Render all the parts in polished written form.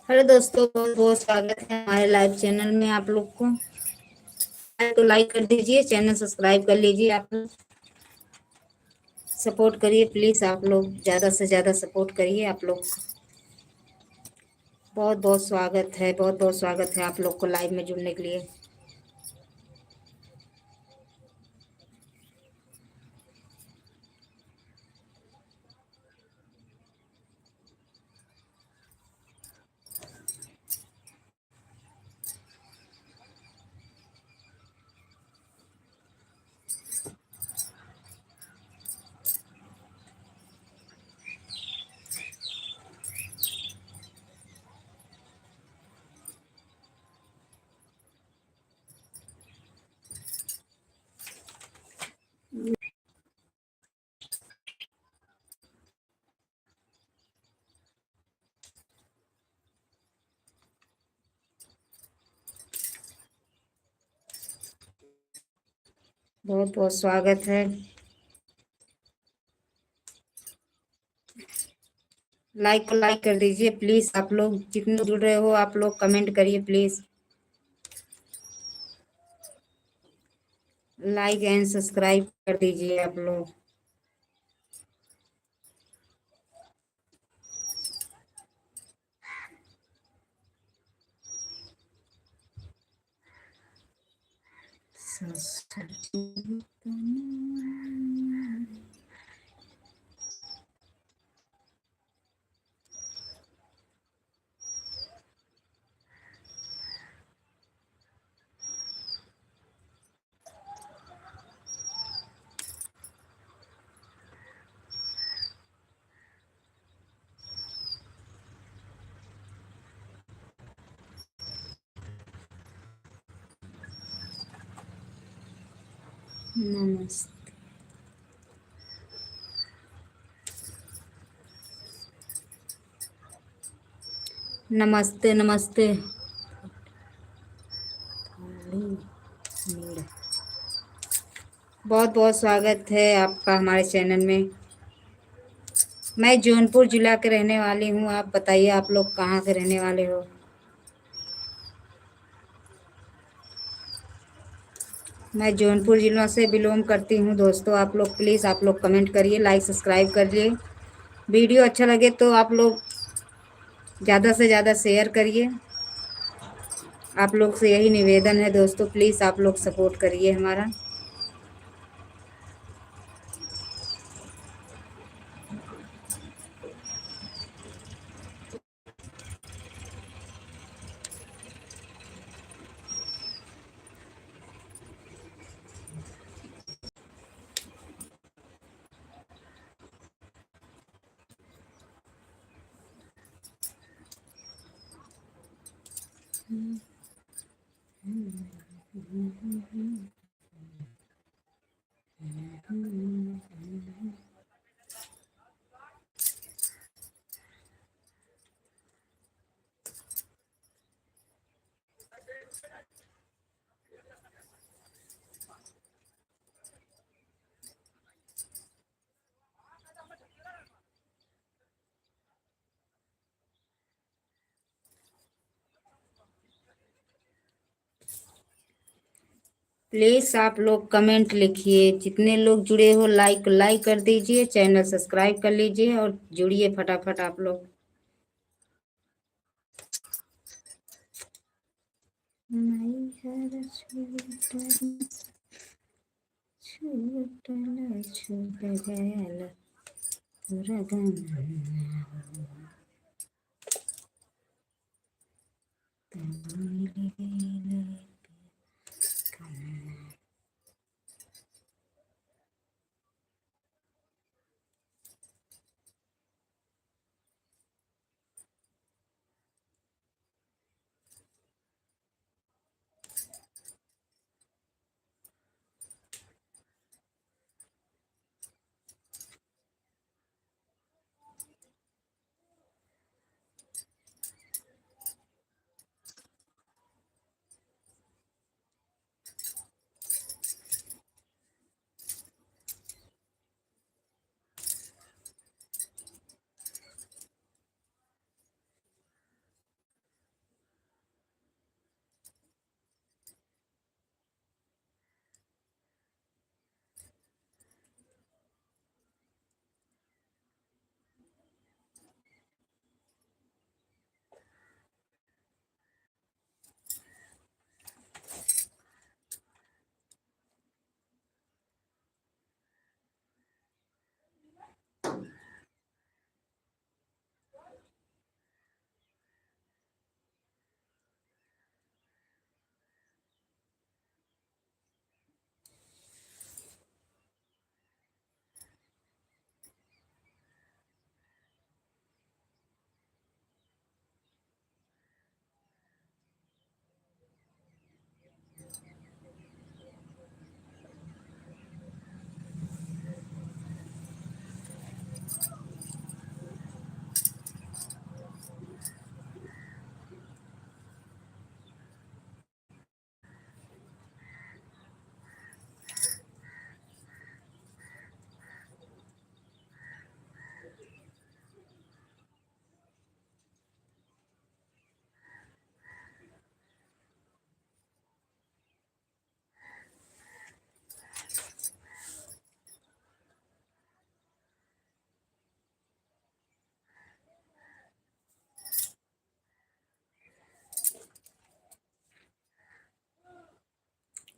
Hello दोस्तों, बहुत बहुत स्वागत है हमारे लाइव चैनल में। आप लोग को तो लाइक कर दीजिए, चैनल सब्सक्राइब कर लीजिए। आप लोग सपोर्ट करिए प्लीज़। आप लोग ज़्यादा से ज़्यादा सपोर्ट करिए। आप लोग बहुत बहुत स्वागत है, बहुत बहुत स्वागत है आप लोग को लाइव में जुड़ने के लिए। बहुत बहुत स्वागत है। लाइक कर दीजिए प्लीज़। आप लोग जितने जुड़ रहे हो आप लोग कमेंट करिए प्लीज़। लाइक एंड सब्सक्राइब कर दीजिए आप लोग। नमस्ते। नमस्ते नमस्ते। बहुत बहुत स्वागत है आपका हमारे चैनल में। मैं जौनपुर जिला के रहने वाली हूँ। आप बताइए आप लोग कहाँ से रहने वाले हो। मैं जौनपुर जिला से बिलोंग करती हूँ दोस्तों। आप लोग प्लीज़ आप लोग कमेंट करिए, लाइक सब्सक्राइब करिए। वीडियो अच्छा लगे तो आप लोग ज़्यादा से ज़्यादा शेयर करिए। आप लोग से यही निवेदन है दोस्तों, प्लीज़ आप लोग सपोर्ट करिए हमारा। प्लीज़ आप लोग कमेंट लिखिए। जितने लोग जुड़े हो लाइक कर दीजिए, चैनल सब्सक्राइब कर लीजिए और जुड़िए फटाफट आप लोग। छूट गयल रगन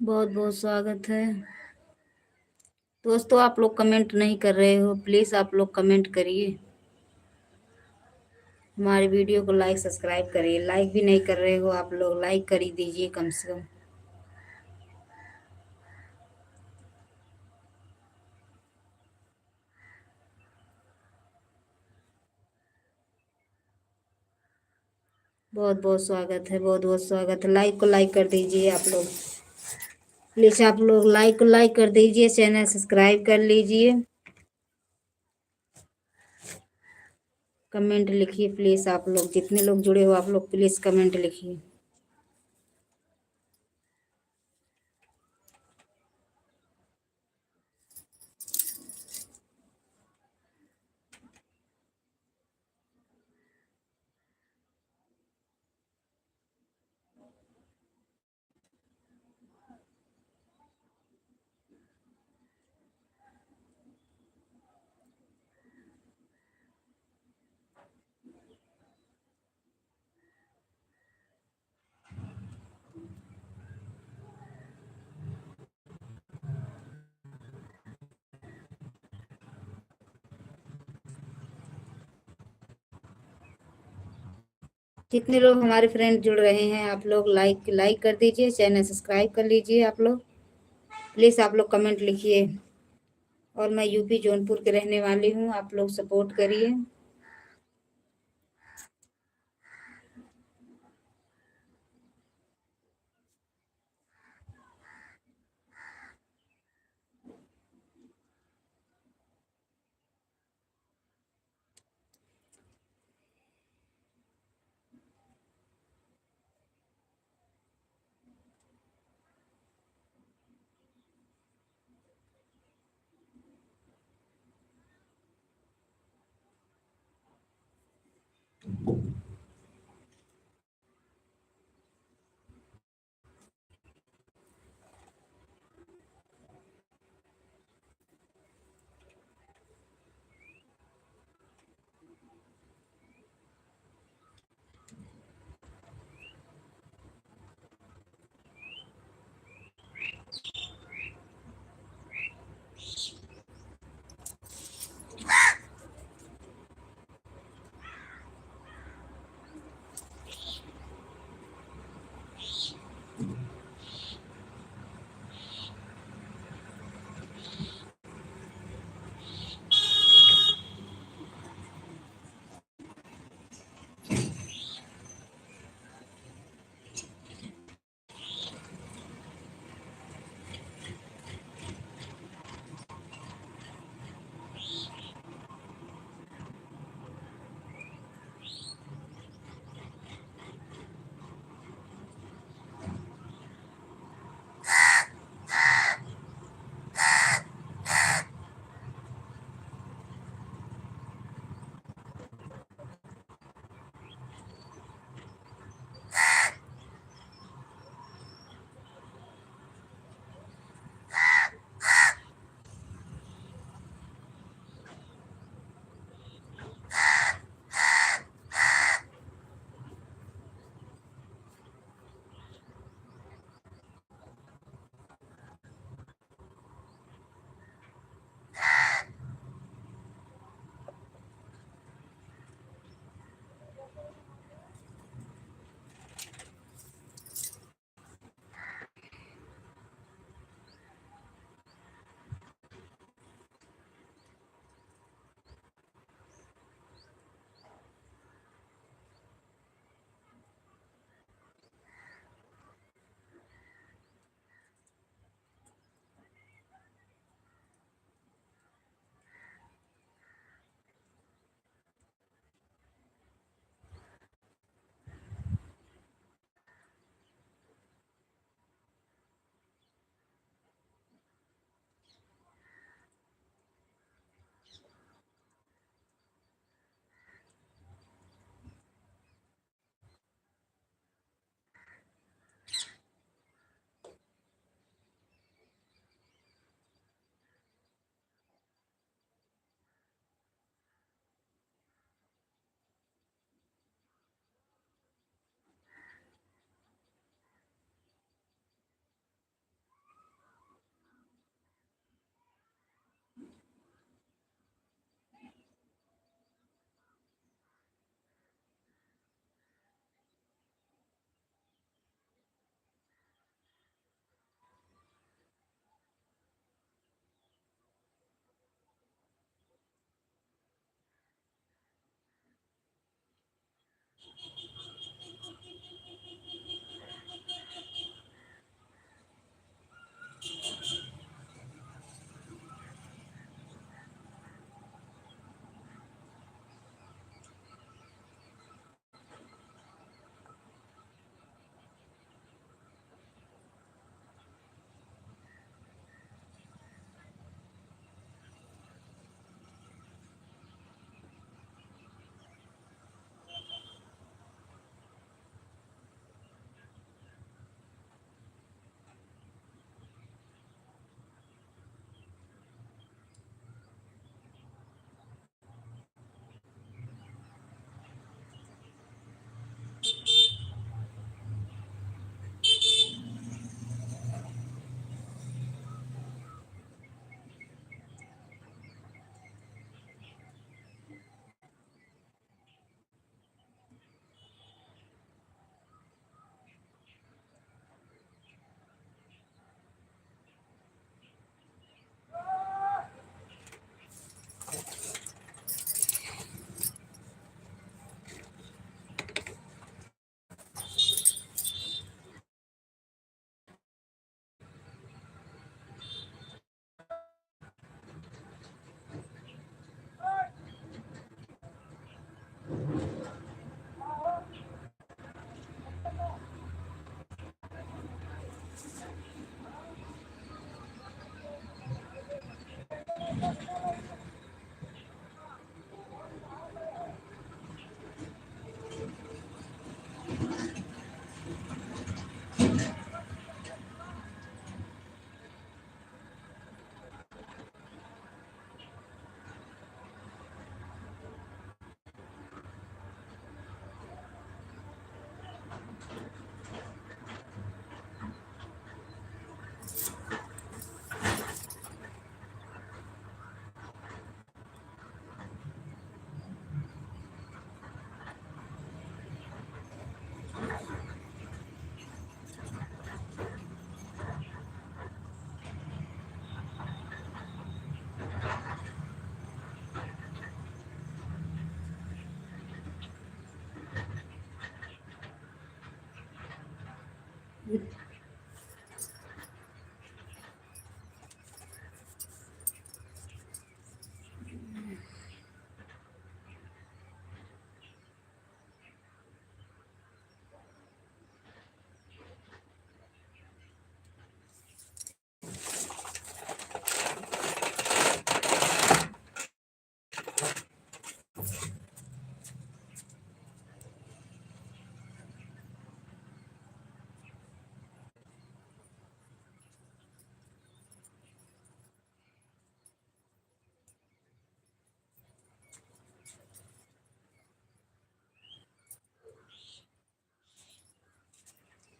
बहुत बहुत स्वागत है। दोस्तों आप लोग कमेंट नहीं कर रहे हो, प्लीज़ आप लोग कमेंट करिए। हमारे वीडियो को लाइक सब्सक्राइब करिए। लाइक भी नहीं कर रहे हो आप लोग, लाइक कर ही दीजिए कम से कम। बहुत बहुत स्वागत है, बहुत बहुत स्वागत है। लाइक को लाइक कर दीजिए आप लोग, प्लीज़ आप लोग लाइक को लाइक कर दीजिए, चैनल सब्सक्राइब कर लीजिए। कमेंट लिखिए प्लीज़, आप लोग जितने लोग जुड़े हो आप लोग प्लीज़ कमेंट लिखिए। जितने लोग हमारे फ्रेंड जुड़ रहे हैं आप लोग लाइक लाइक कर दीजिए, चैनल सब्सक्राइब कर लीजिए आप लोग, प्लीज़ आप लोग कमेंट लिखिए। और मैं यूपी जौनपुर के रहने वाली हूँ, आप लोग सपोर्ट करिए।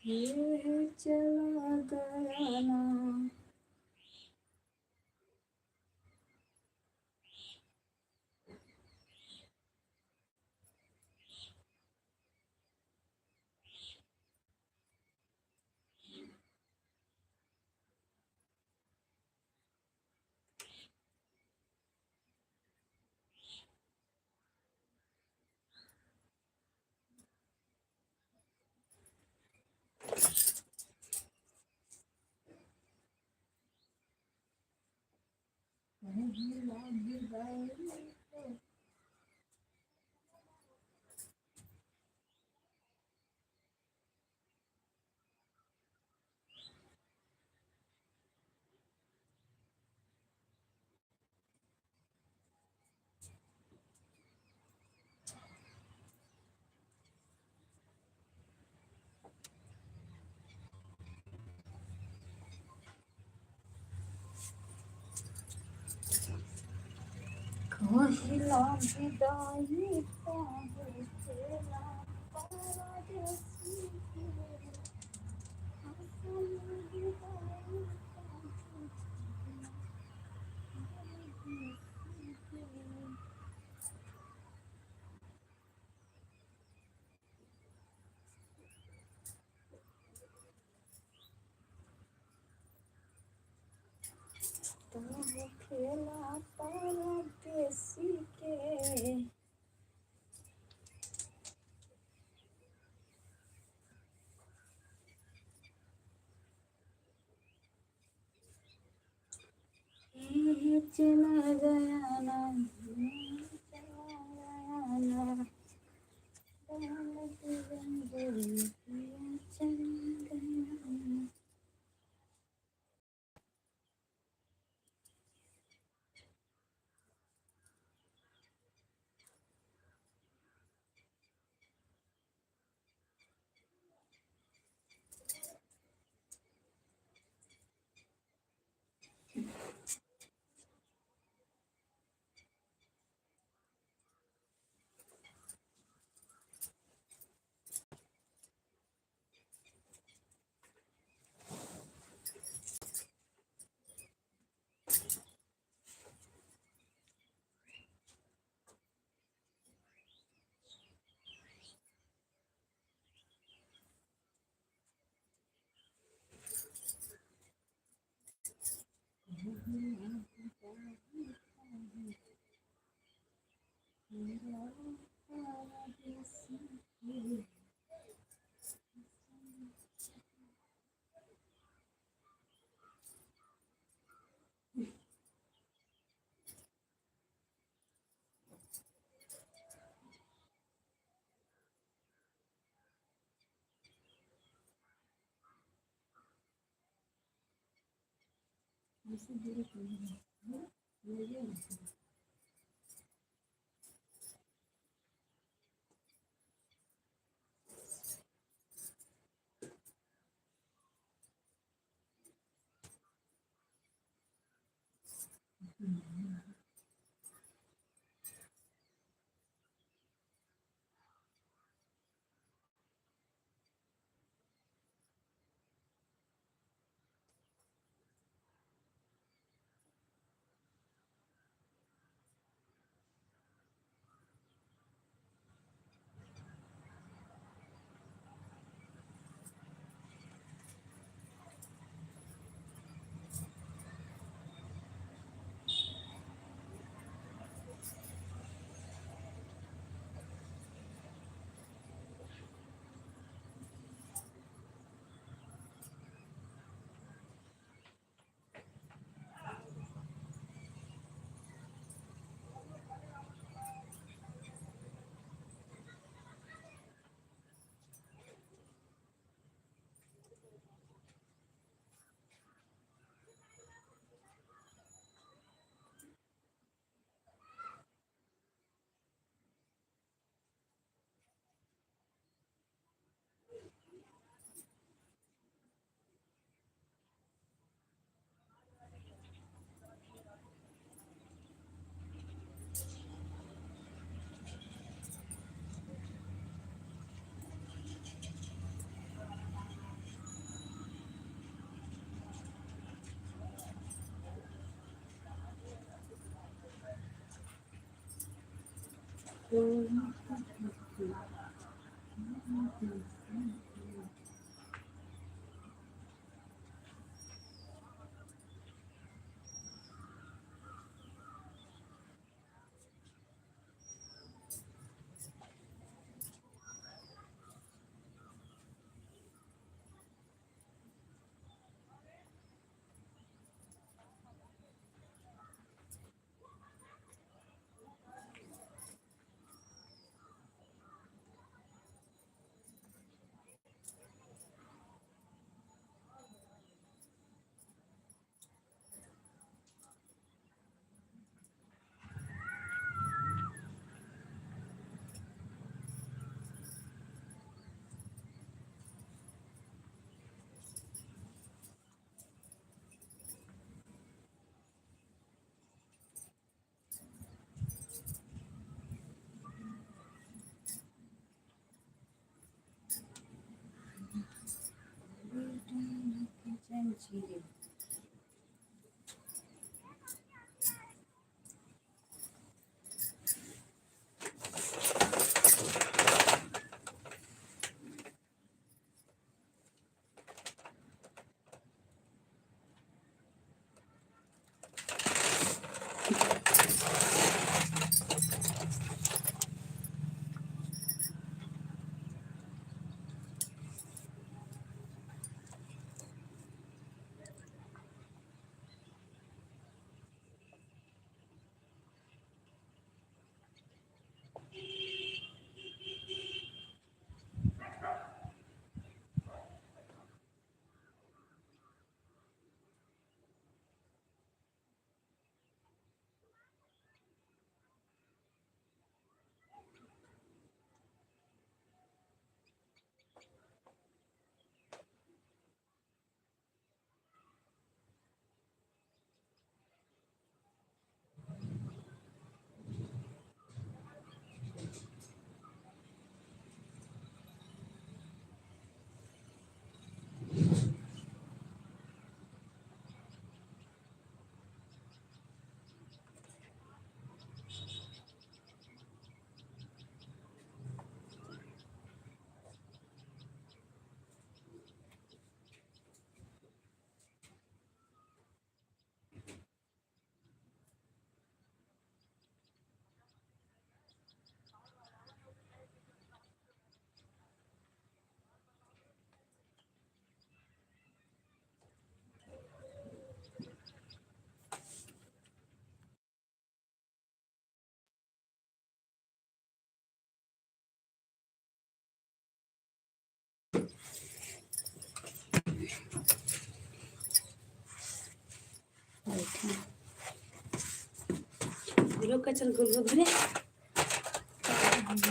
ये चला गया ना। कहिला विदाई पहुँचेला परदेसी के। कहिला विदाई परदेसी के। तब खेला परदेसी के। चला गया ना, चला गया ना, चला गया ना।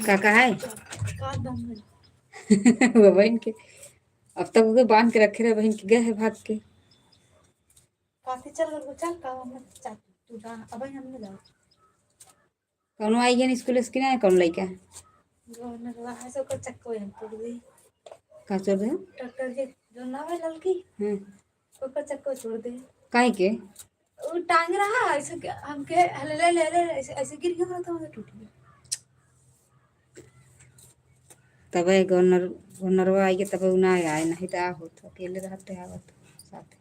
काका है वो बहन के अब तक उसे बांध के रखे रहे, बहन के गए है भाग के। कौन आई गया स्कूल से ना कौन लड़का का छोड़ दे ट्रैक्टर के जो नाव है लड़की ऊपर चक्कर छोड़ दे काहे के वो टांग रहा ऐसे हमके ले ले ले ऐसे ऐसे गिर गया तो टूट गया। तब गवर्नर गवर्नरवा आई तब ना आए नहीं तो होत अकेले रहते आवत साथ